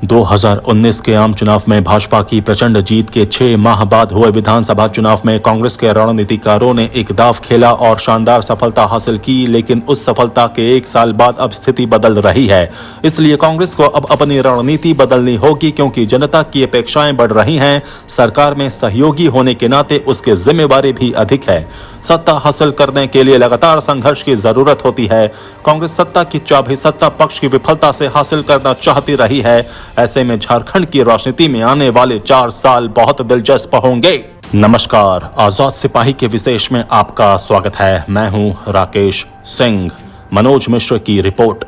2019 के आम चुनाव में भाजपा की प्रचंड जीत के 6 माह बाद हुए विधानसभा चुनाव में कांग्रेस के रणनीतिकारों ने एक दांव खेला और शानदार सफलता हासिल की, लेकिन उस सफलता के 1 साल बाद अब स्थिति बदल रही है। इसलिए कांग्रेस को अब अपनी रणनीति बदलनी होगी, क्योंकि जनता की अपेक्षाएं बढ़ रही हैं। सरकार में सहयोगी होने के नाते उसकी जिम्मेवारी भी अधिक है। सत्ता हासिल करने के लिए लगातार संघर्ष की जरूरत होती है। कांग्रेस सत्ता की चाबी सत्ता पक्ष की विफलता से हासिल करना चाहती रही है। ऐसे में झारखंड की राजनीति में आने वाले 4 साल बहुत दिलचस्प होंगे। नमस्कार, आजाद सिपाही के विशेष में आपका स्वागत है। मैं हूं राकेश सिंह। मनोज मिश्र की रिपोर्ट।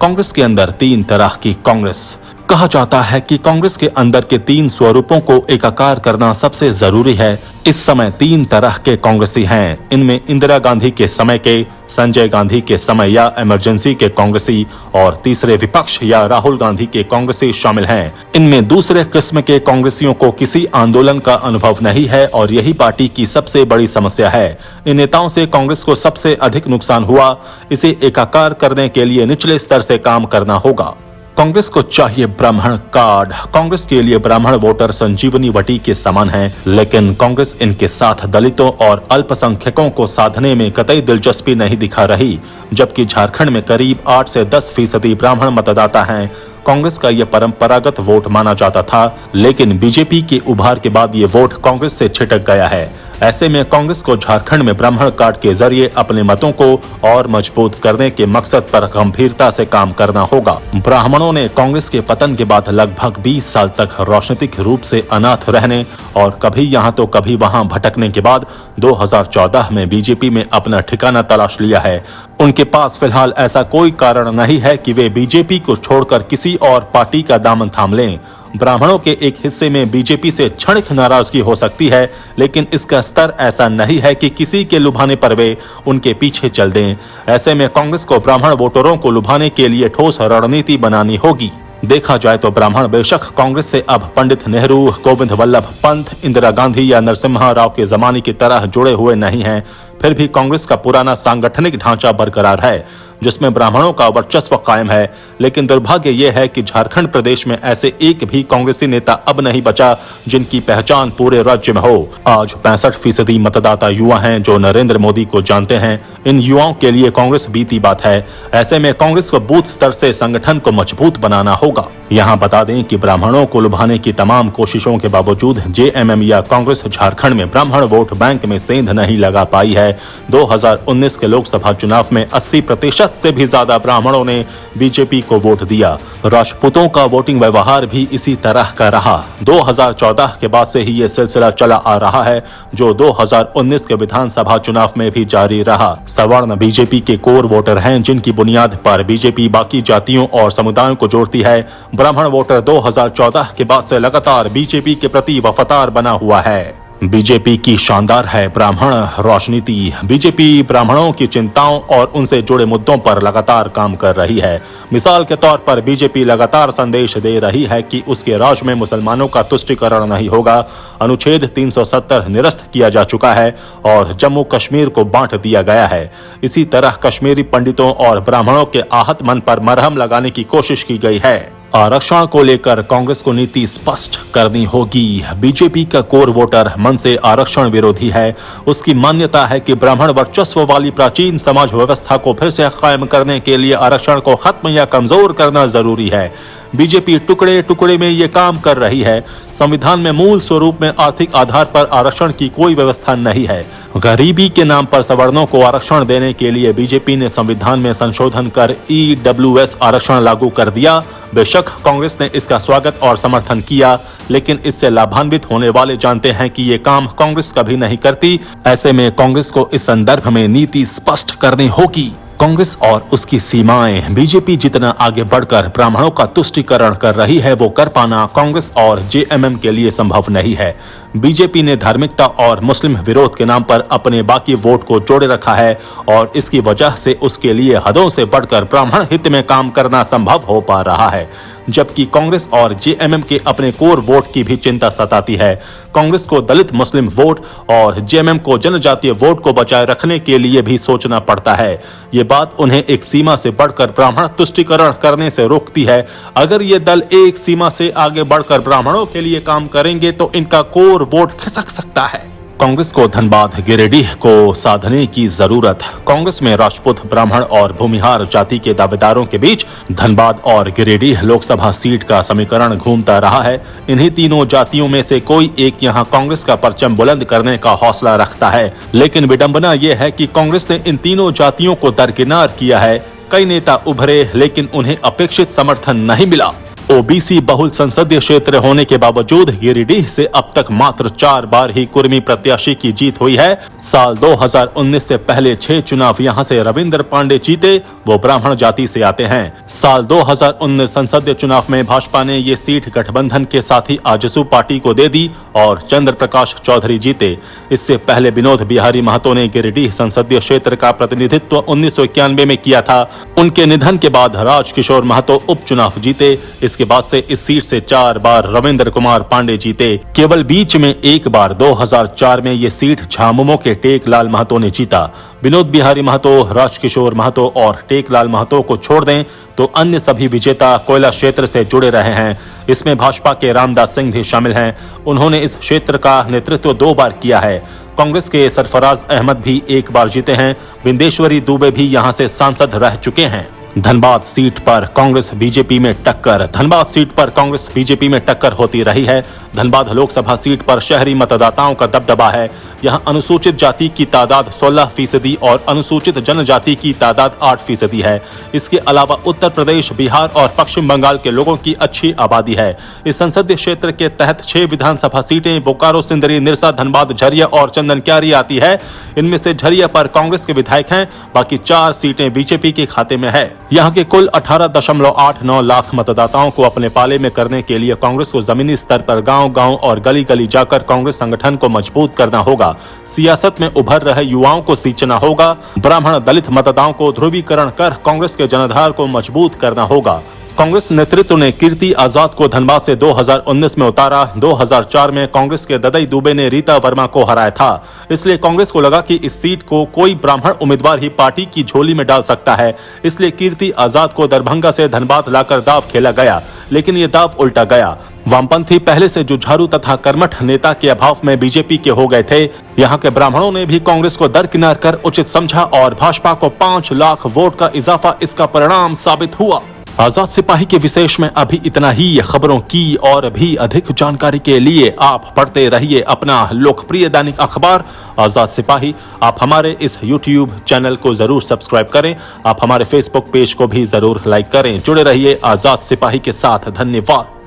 कांग्रेस के अंदर 3 तरह की कांग्रेस। कहा जाता है कि कांग्रेस के अंदर के 3 स्वरूपों को एकाकार करना सबसे जरूरी है। इस समय 3 तरह के कांग्रेसी हैं। इनमें इंदिरा गांधी के समय के, संजय गांधी के समय या इमरजेंसी के कांग्रेसी और तीसरे विपक्ष या राहुल गांधी के कांग्रेसी शामिल हैं। इनमें दूसरे किस्म के कांग्रेसियों को किसी आंदोलन का अनुभव नहीं है और यही पार्टी की सबसे बड़ी समस्या है। इन नेताओं से कांग्रेस को सबसे अधिक नुकसान हुआ। इसे एकाकार करने के लिए निचले स्तर से काम करना होगा। कांग्रेस को चाहिए ब्राह्मण कार्ड। कांग्रेस के लिए ब्राह्मण वोटर संजीवनी वटी के समान है, लेकिन कांग्रेस इनके साथ दलितों और अल्पसंख्यकों को साधने में कतई दिलचस्पी नहीं दिखा रही। जबकि झारखंड में करीब 8 से 10% ब्राह्मण मतदाता हैं। कांग्रेस का यह परंपरागत वोट माना जाता था, लेकिन बीजेपी के उभार के बाद ये वोट कांग्रेस से छिटक गया है। ऐसे में कांग्रेस को झारखंड में ब्राह्मण कार्ड के जरिए अपने मतों को और मजबूत करने के मकसद पर गंभीरता से काम करना होगा। ब्राह्मणों ने कांग्रेस के पतन के बाद लगभग 20 साल तक राजनीतिक रूप से अनाथ रहने और कभी यहाँ तो कभी वहाँ भटकने के बाद 2014 में बीजेपी में अपना ठिकाना तलाश लिया है। उनके पास फिलहाल ऐसा कोई कारण नहीं है कि वे बीजेपी को छोड़कर किसी और पार्टी का दामन थाम लें। ब्राह्मणों के एक हिस्से में बीजेपी से क्षणिक नाराजगी हो सकती है, लेकिन इसका स्तर ऐसा नहीं है कि किसी के लुभाने पर वे उनके पीछे चल दें। ऐसे में कांग्रेस को ब्राह्मण वोटरों को लुभाने के लिए ठोस रणनीति बनानी होगी। देखा जाए तो ब्राह्मण बेशक कांग्रेस से अब पंडित नेहरू, गोविंद वल्लभ पंत, इंदिरा गांधी या नरसिम्हा राव के जमाने की तरह जुड़े हुए नहीं हैं। फिर भी कांग्रेस का पुराना सांगठनिक ढांचा बरकरार है, जिसमें ब्राह्मणों का वर्चस्व कायम है। लेकिन दुर्भाग्य यह है कि झारखंड प्रदेश में ऐसे एक भी कांग्रेसी नेता अब नहीं बचा जिनकी पहचान पूरे राज्य में हो। आज 65% मतदाता युवा हैं जो नरेंद्र मोदी को जानते हैं। इन युवाओं के लिए कांग्रेस बीती बात है। ऐसे में कांग्रेस को बूथ स्तर से संगठन को मजबूत बनाना होगा। यहाँ बता दें कि ब्राह्मणों को लुभाने की तमाम कोशिशों के बावजूद जेएमएम या कांग्रेस झारखंड में ब्राह्मण वोट बैंक में सेंध नहीं लगा पाई है। 2019 के लोकसभा चुनाव में 80% से भी ज्यादा ब्राह्मणों ने बीजेपी को वोट दिया। राजपूतों का वोटिंग व्यवहार भी इसी तरह का रहा। 2014 के बाद से ही ये सिलसिला चला आ रहा है, जो 2019 के विधानसभा चुनाव में भी जारी रहा। सवर्ण बीजेपी के कोर वोटर हैं, जिनकी बुनियाद पर बीजेपी बाकी जातियों और समुदायों को जोड़ती है। ब्राह्मण वोटर 2014 के बाद से लगातार बीजेपी के प्रति वफादार बना हुआ है। बीजेपी की शानदार है ब्राह्मण राजनीति। बीजेपी ब्राह्मणों की चिंताओं और उनसे जुड़े मुद्दों पर लगातार काम कर रही है। मिसाल के तौर पर बीजेपी लगातार संदेश दे रही है कि उसके राज में मुसलमानों का तुष्टीकरण नहीं होगा। अनुच्छेद 370 निरस्त किया जा चुका है और जम्मू कश्मीर को बांट दिया गया है। इसी तरह कश्मीरी पंडितों और ब्राह्मणों के आहत मन पर मरहम लगाने की कोशिश की गई है। आरक्षण को लेकर कांग्रेस को नीति स्पष्ट करनी होगी। बीजेपी का कोर वोटर मन से आरक्षण विरोधी है। उसकी मान्यता है कि ब्राह्मण वर्चस्व वाली प्राचीन समाज व्यवस्था को फिर से कायम करने के लिए आरक्षण को खत्म या कमजोर करना जरूरी है। बीजेपी टुकड़े टुकड़े में ये काम कर रही है। संविधान में मूल स्वरूप में आर्थिक आधार पर आरक्षण की कोई व्यवस्था नहीं है। गरीबी के नाम पर सवर्णों को आरक्षण देने के लिए बीजेपी ने संविधान में संशोधन कर ईडब्ल्यूएस आरक्षण लागू कर दिया। बेशक कांग्रेस ने इसका स्वागत और समर्थन किया, लेकिन इससे लाभान्वित होने वाले जानते हैं कि ये काम कांग्रेस कभी नहीं करती। ऐसे में कांग्रेस को इस संदर्भ में नीति स्पष्ट करनी होगी। कांग्रेस और उसकी सीमाएं। बीजेपी जितना आगे बढ़कर ब्राह्मणों का तुष्टीकरण कर रही है, वो कर पाना कांग्रेस और जेएमएम के लिए संभव नहीं है। बीजेपी ने धार्मिकता और मुस्लिम विरोध के नाम पर अपने बाकी वोट को जोड़े रखा है और इसकी वजह से उसके लिए हदों से बढ़कर ब्राह्मण हित में काम करना संभव हो पा रहा है। जबकि कांग्रेस और जेएमएम के अपने कोर वोट की भी चिंता सताती है। कांग्रेस को दलित मुस्लिम वोट और जेएमएम को जनजातीय वोट को बचाए रखने के लिए भी सोचना पड़ता है। ये बात उन्हें एक सीमा से बढ़कर ब्राह्मण तुष्टीकरण करने से रोकती है। अगर ये दल एक सीमा से आगे बढ़कर ब्राह्मणों के लिए काम करेंगे तो इनका कोर वोट खिसक सकता है। कांग्रेस को धनबाद गिरिडीह को साधने की जरूरत। कांग्रेस में राजपूत, ब्राह्मण और भूमिहार जाति के दावेदारों के बीच धनबाद और गिरिडीह लोकसभा सीट का समीकरण घूमता रहा है। इन्हीं तीनों जातियों में से कोई एक यहां कांग्रेस का परचम बुलंद करने का हौसला रखता है, लेकिन विडंबना यह है कि कांग्रेस ने इन तीनों जातियों को दरकिनार किया है। कई नेता उभरे, लेकिन उन्हें अपेक्षित समर्थन नहीं मिला। ओबीसी बहुल संसदीय क्षेत्र होने के बावजूद गिरिडीह से अब तक मात्र 4 बार ही कुर्मी प्रत्याशी की जीत हुई है। साल 2019 से पहले 6 चुनाव यहां से रविंद्र पांडे जीते, वो ब्राह्मण जाति से आते हैं। साल 2019 संसदीय चुनाव में भाजपा ने ये सीट गठबंधन के साथी आजसू पार्टी को दे दी और चंद्र प्रकाश चौधरी जीते। इससे पहले विनोद बिहारी महतो ने गिरिडीह संसदीय क्षेत्र का प्रतिनिधित्व 1991 में किया था। उनके निधन के बाद राजकिशोर महतो उपचुनाव जीते। इसके बाद से इस सीट से 4 बार रविंद्र कुमार पांडे जीते। केवल बीच में एक बार 2004 में ये सीट झामुमो के टेकलाल महतो ने जीता। विनोद बिहारी महतो, राजकिशोर महतो और टेकलाल महतो को छोड़ दें तो अन्य सभी विजेता कोयला क्षेत्र से जुड़े रहे हैं। इसमें भाजपा के रामदास सिंह भी शामिल हैं। उन्होंने इस क्षेत्र का नेतृत्व 2 बार किया है। कांग्रेस के सरफराज अहमद भी 1 बार जीते हैं। बिंदेश्वरी दुबे भी यहां से सांसद रह चुके हैं। धनबाद सीट पर कांग्रेस बीजेपी में टक्कर। धनबाद सीट पर कांग्रेस बीजेपी में टक्कर होती रही है। धनबाद लोकसभा सीट पर शहरी मतदाताओं का दबदबा है। यहां अनुसूचित जाति की तादाद 16% और अनुसूचित जनजाति की तादाद 8% है। इसके अलावा उत्तर प्रदेश, बिहार और पश्चिम बंगाल के लोगों की अच्छी आबादी है। इस संसदीय क्षेत्र के तहत 6 विधानसभा सीटें बोकारो, सिंदरी, निरसा, धनबाद, झरिया और चंदनक्यारी आती है। इनमें से झरिया पर कांग्रेस के विधायक हैं, बाकी 4 सीटें बीजेपी के खाते में है। यहाँ के कुल 18.89 लाख मतदाताओं को अपने पाले में करने के लिए कांग्रेस को जमीनी स्तर पर गांव-गांव और गली-गली जाकर कांग्रेस संगठन को मजबूत करना होगा। सियासत में उभर रहे युवाओं को सींचना होगा। ब्राह्मण दलित मतदाताओं को ध्रुवीकरण कर कांग्रेस के जनाधार को मजबूत करना होगा। कांग्रेस नेतृत्व ने कीर्ति आजाद को धनबाद से 2019 में उतारा। 2004 में कांग्रेस के ददई दुबे ने रीता वर्मा को हराया था। इसलिए कांग्रेस को लगा कि इस सीट को कोई ब्राह्मण उम्मीदवार ही पार्टी की झोली में डाल सकता है। इसलिए कीर्ति आजाद को दरभंगा से धनबाद लाकर दाव खेला गया, लेकिन ये दाव उल्टा गया। वामपंथी पहले से जुझारू तथा कर्मठ नेता के अभाव में बीजेपी के हो गए थे। यहाँ के ब्राह्मणों ने भी कांग्रेस को दरकिनार कर उचित समझा और भाजपा को 5 लाख वोट का इजाफा इसका परिणाम साबित हुआ। आजाद सिपाही के विशेष में अभी इतना ही। खबरों की और भी अधिक जानकारी के लिए आप पढ़ते रहिए अपना लोकप्रिय दैनिक अखबार आजाद सिपाही। आप हमारे इस YouTube चैनल को जरूर सब्सक्राइब करें। आप हमारे Facebook पेज को भी जरूर लाइक करें। जुड़े रहिए आजाद सिपाही के साथ। धन्यवाद।